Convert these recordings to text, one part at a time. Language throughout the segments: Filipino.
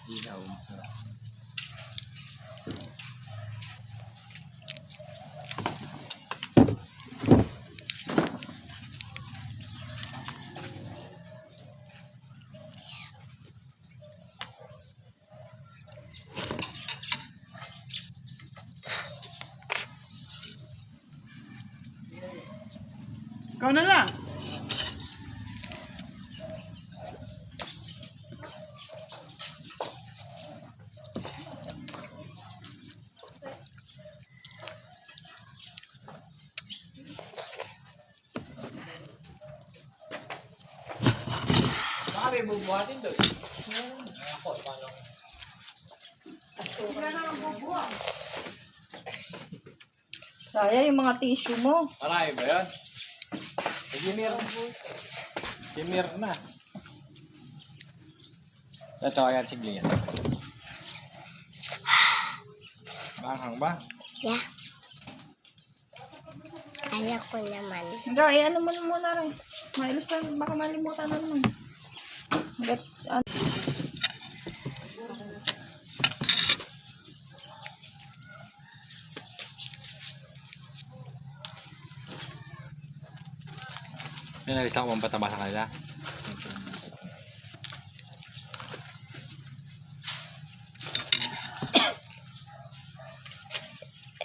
Ilaw. Sarap. Ikaw na lang. Baka may bubuhatin doon. Ako, paano? Sila na ang bubuha. Saya yung mga tissue mo. Marami ba yun? Si Mir. Si Mir na. Ito, ayan si Glia. Manghang ba? Yeah. Kaya ko naman. Hindi, ano mo na muna rin. Mailis na, baka malimutan na naman. But, May nalis ako mampataba sa kanila.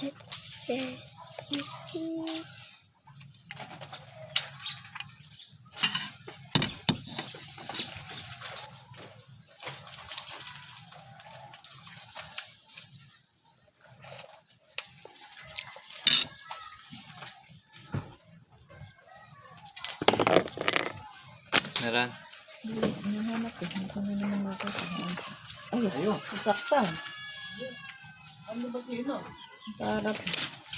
It's very spicy. Meron? hindi hanap ko. Hindi ko na naman makita. Ay, Ayun. sasaktan. Ano ba sino? Tarap.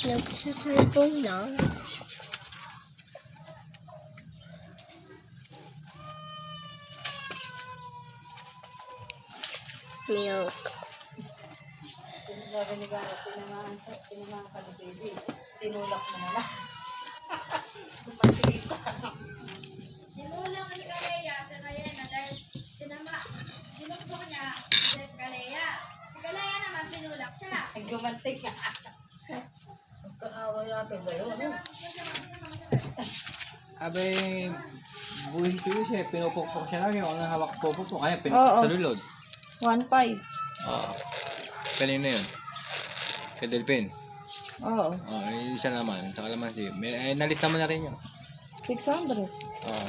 Nagsasalbong lang. Milk. Tinamahan ka ni baby. Tinulak mo na lang. Tinulak ni Kalea sa Kayena dahil tinulak niya si Kalea. Si Kalea naman tinulak siya. Gumantik ka. Magkaaway natin kayo. Abe, buhin ko yun siya. Pinupukpok siya lang yung ang hawak pupukpok. Kaya Oo. pinupukpok sa lulod. 1.5. Oo. Kanina yun. Kay Delphin. Oo. Oo, isa naman. Sa kalamansi. Nalis naman na rin yun. 600. Oo.